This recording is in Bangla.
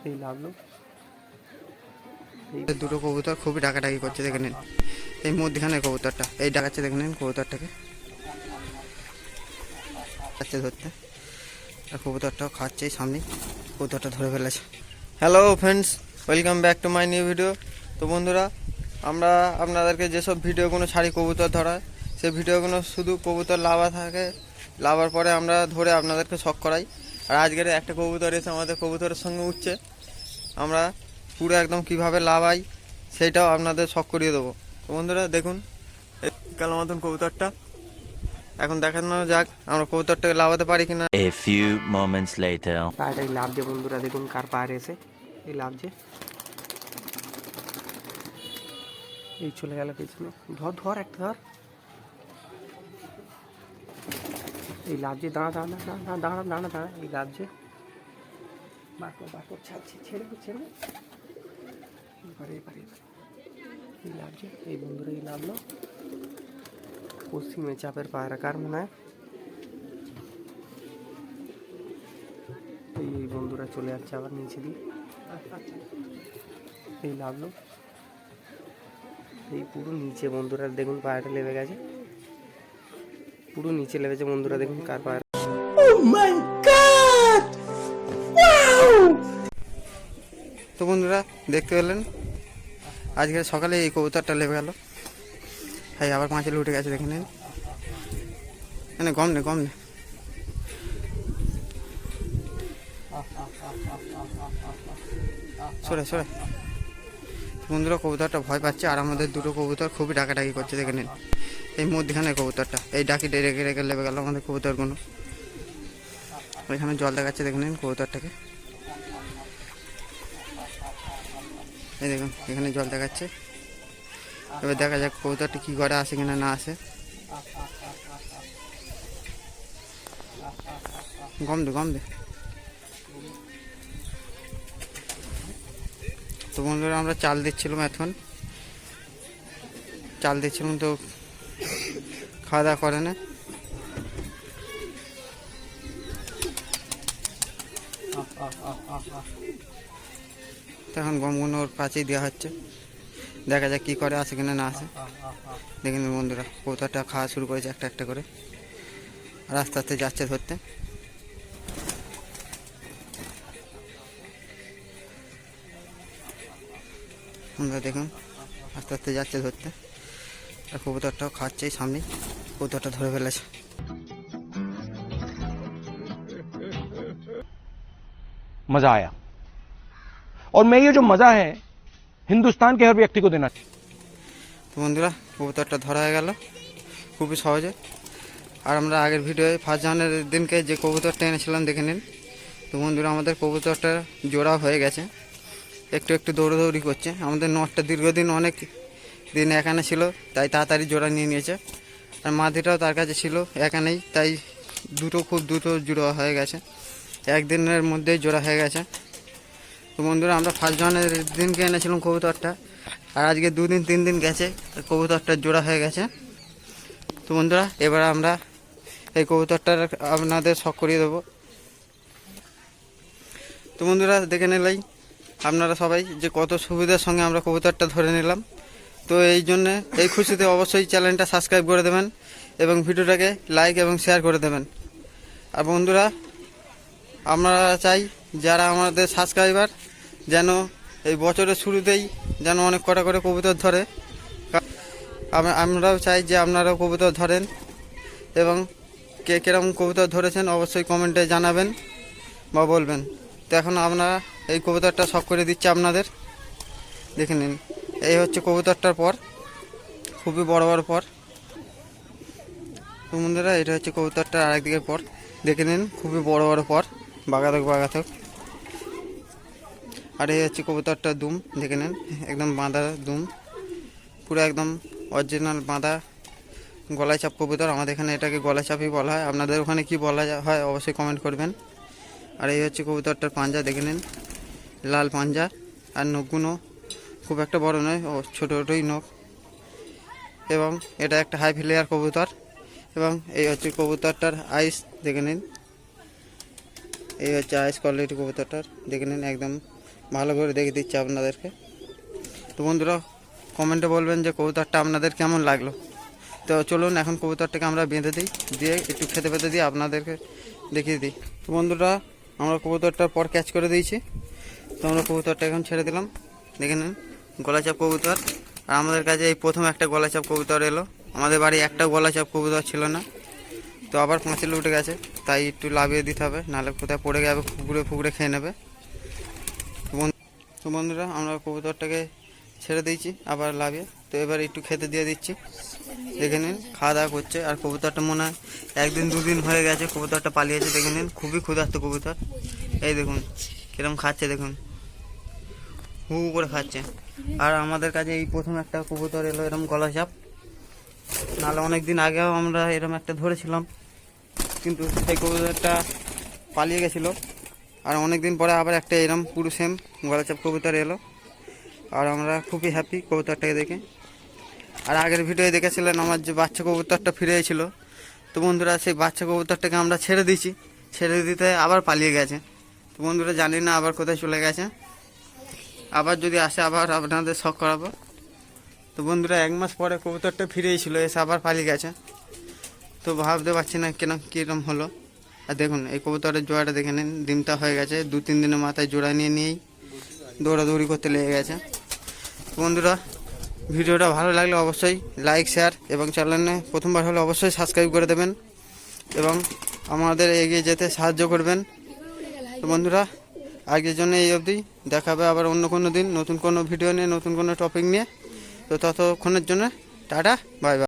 এই লাগলো দুটো কবুতর খুবই ডাকাডাকি করছে, দেখে নিন। এই মধ্যখানে কবুতরটা এই ডাকাচ্ছে, দেখে নিন কবুতরটাকে খাচ্ছে ধরতে, আর কবুতরটাও খাচ্ছে সামনে, কবুতরটা ধরে ফেলেছে। Hello friends, welcome back to my new video. তো বন্ধুরা, আমরা আপনাদেরকে যেসব ভিডিওগুলো ছাড়ি কবুতর ধরা, সেই ভিডিওগুলো শুধু কবুতর লাভা থাকে, লাভার পরে আমরা ধরে আপনাদেরকে শখ করাই। আর আজকের একটা কবুতর এসে আমাদের কবুতরের সঙ্গে উঠছে, আমরা পুরো একদম কিভাবে লাভাই সেইটাও আপনাদের শখ করিয়ে দেবো। তো বন্ধুরা দেখুন, কালো মতন কবুতরটা এখন দেখানো যাক আমরা কবুতরটাকে লাভাতে পারি কিনা। A few moments later. পায়রাটাই লাভ যে বন্ধুরা, দেখুন কার পায়ের এসে এই লাভ যে এই চলে গেল পেছনে। ধর ধর একটা ধর, এই লাভ যে দাঁড়া দাঁড়া দাঁড়া দাঁড়া দাঁড়া দাঁড়া এই লাভ যে বাকর ছাড়ছে, ছেড়ে ছেড়ে এবারে এবারে এবারে এই লাভ যে এই বন্ধুরা এই লাভলো পশ্চিমে চাপের পায়রা কার মনে হয়। এই বন্ধুরা চলে যাচ্ছে আবার নিচে দিয়ে, এই লাভলো এই পুরো নিচে বন্ধুরা দেখুন পায়রাটা লেবে গেছে, পুরো নিচে লেবেছে বন্ধুরা, দেখুন কার পায়রা। তো বন্ধুরা দেখতে পেলেন আজকে সকালে এই কবুতরটা লেবে গেল। হ্যাঁ আবার পাঁচিল উঠে গেছে, দেখে নিন। মানে গম নে গম নে, সরে সরে। বন্ধুরা কবুতরটা ভয় পাচ্ছে, আর আমাদের দুটো কবুতর খুবই ডাকাডাকি করছে, দেখে নিন। এই মধ্যখানে কবুতরটা এই ডাকিটা রেখে রেখে লেবে গেল আমাদের কবুতরগুলো। ওইখানে জল দেখাচ্ছে, দেখে নিন কবুতরটাকে। এই দেখুন এখানে জল দেখাচ্ছে। এবার দেখা যাক কবুতরটি কী করে, আসে কিনা না আসে। গম দে গম দে। তো বন্ধুরা আমরা চাল দিচ্ছিলাম, এখন চাল দিচ্ছিলাম তো খাওয়া দাওয়া করে না। এখন গমগুলো ওর কাছেই দেওয়া হচ্ছে, দেখা যাক কী করে, আসে কিনা না আসে। দেখে নিন বন্ধুরা কবুতরটা খাওয়া শুরু করেছে একটা একটা করে, আর আস্তে আস্তে যাচ্ছে ধরতে। বন্ধুরা দেখুন আস্তে আস্তে যাচ্ছে ধরতে, আর কবুতরটাও খাচ্ছে সামনে, কবুতরটা ধরে ফেলেছে। मजा आया और मैं ये जो मजा है हिंदुस्तान के हर व्यक्ति को देना। তো বন্ধুরা কবুতরটা ধরা হয়ে গেল খুবই সহজে। আর আমরা আগের ভিডিওয়ে ফার্স্ট জানুয়ারির দিনকে যে কবুতরটা এনেছিলাম দেখে নিন। তো বন্ধুরা আমাদের কবুতরটা জোড়া হয়ে গেছে, একটু একটু দৌড়াদৌড়ি করছে। আমাদের নটটা দীর্ঘদিন অনেক দিন এখানে ছিল, তাই তাড়াতাড়ি জোড়া নিয়ে নিয়েছে। আর মাদিটাও তার কাছে ছিল এখানেই, তাই দুটো খুব দ্রুত জোড়া হয়ে গেছে, একদিনের মধ্যেই জোড়া হয়ে গেছে। তো বন্ধুরা আমরা ফার্স্ট জানুয়ারির দিনকে এনেছিলাম কবুতরটা, আর আজকে 2 দিন 3 দিন গেছে কবুতরটা জোড়া হয়ে গেছে। তো বন্ধুরা এবার আমরা এই কবুতরটার আপনাদের শখ করিয়ে দেবো। তো বন্ধুরা দেখে নিলেই আপনারা সবাই যে কত সুবিধার সঙ্গে আমরা কবুতরটা ধরে নিলাম। তো এই জন্যে এই খুশিতে অবশ্যই চ্যানেলটা সাবস্ক্রাইব করে দেবেন এবং ভিডিওটাকে লাইক এবং শেয়ার করে দেবেন। আর বন্ধুরা আমরা চাই যারা আমাদের সাবস্ক্রাইবার যেন এই বছরের শুরুতেই যেন অনেক কটা করে কবুতর ধরে। আমরাও চাই যে আপনারাও কবুতর ধরেন, এবং কে কীরকম কবুতর ধরেছেন অবশ্যই কমেন্টে জানাবেন বা বলবেন। তো এখন আপনারা এই কবুতরটা শখ করে দিচ্ছে আপনাদের, দেখে নিন। এই হচ্ছে কবুতরটার পর, খুবই বড় বড় পর। তো বন্ধুরা এটা হচ্ছে কবুতরটার আরেকদিকের পর, দেখে নিন খুবই বড় বড় পর, বাগাতক বাগাতক। আর এই হচ্ছে কবুতরটার দুম, দেখে নিন একদম বাঁধা দুম, পুরো একদম অরিজিনাল বাঁধা গলায় চাপ কবুতর। আমাদের এখানে এটাকে গলায় চাপই বলা হয়, আপনাদের ওখানে কি বলা হয় অবশ্যই কমেন্ট করবেন। আর এই হচ্ছে কবুতরটার পাঞ্জা, দেখে নিন লাল পাঞ্জা, আর নখগুলো খুব একটা বড় নয়, ও ছোটো ছোটোই নখ। এবং এটা একটা হাই ফ্লেয়ার কবুতর। এবং এই হচ্ছে কবুতরটার আইস, দেখে নিন এই হচ্ছে আইস কোয়ালিটি কবুতরটার, দেখে নিন একদম ভালো করে দেখে দিচ্ছি আপনাদেরকে। তো বন্ধুরা কমেন্টে বলবেন যে কবুতরটা আপনাদের কেমন লাগলো। তো চলুন এখন কবুতরটাকে আমরা বেঁধে দিই, দিয়ে একটু খেতে পেতে দিই, আপনাদেরকে দেখিয়ে দিই। তো বন্ধুরা আমরা কবুতরটার পর ক্যাচ করে দিয়েছি। তো আমরা কবুতরটা এখন ছেড়ে দিলাম, দেখে নিন গলাচাপ কবুতর। আর আমাদের কাছে এই প্রথম একটা গলাচাপ কবুতর এলো। আমাদের বাড়ি একটা গলাচাপ কবুতর ছিল না, তো আবার পাঁচিলে উঠে গেছে, তাই একটু লাভিয়ে দিতে হবে, নাহলে কোথায় পড়ে যাবে, ফুকরে খেয়ে নেবে। তো বন্ধুরা আমরা কবুতরটাকে ছেড়ে দিয়েছি আবার লাভিয়ে। তো এবার একটু খেতে দিয়ে দিচ্ছি, দেখে নিন খাওয়া দাওয়া করছে। আর কবুতরটা মনে হয় 1 দিন 2 দিন হয়ে গেছে কবুতরটা পালিয়েছে, দেখে নিন খুবই ক্ষুধার্ত কবুতর। এই দেখুন কিরম খাচ্ছে, দেখুন হু করে খাচ্ছে। আর আমাদের কাছে এই প্রথম একটা কবুতর এলো এরম গলাচাপ, নাহলে অনেক দিন আগেও আমরা এরম একটা ধরেছিলাম, কিন্তু সেই কবুতরটা পালিয়ে গেছিলো। আর অনেক দিন পরে আবার একটা এরম পুরো সেম গলাচাপ কবুতর এলো, আর আমরা খুবই হ্যাপি কবুতরটাকে দেখে। আর আগের ভিডিওয়ে দেখেছিলেন আমার যে বাচ্চা কবুতরটা ফিরে এসেছিল। তো বন্ধুরা সেই বাচ্চা কবুতরটাকে আমরা ছেড়ে দিয়েছি, ছেড়ে দিতে আবার পালিয়ে গেছে। তো বন্ধুরা জানি না আবার কোথায় চলে গেছে, আবার যদি আসে আবার আপনাদের শখ করাবো। তো বন্ধুরা 1 মাস পরে কবুতরটা ফিরে এসেছিলো, এসে আবার পালিয়ে গেছে। তো ভাবতে পারছি না কেন কীরকম হলো। আর দেখুন এই কবুতরের জোড়াটা দেখে নিন, ডিমটা হয়ে গেছে 2-3 দিনের মাথায় জোড়া নিয়েই দৌড়াদৌড়ি করতে লেগে গেছে। তো বন্ধুরা ভিডিওটা ভালো লাগলে অবশ্যই লাইক শেয়ার এবং চ্যানেলে প্রথমবার হলে অবশ্যই সাবস্ক্রাইব করে দেবেন এবং আমাদের এগিয়ে যেতে সাহায্য করবেন। তো বন্ধুরা আজকের জন্য এই অবধি, দেখা হবে আবার অন্য কোনো দিন নতুন কোনো ভিডিও নিয়ে, নতুন কোনো টপিক নিয়ে। তো ততক্ষণের জন্য টাটা, বাই বাই।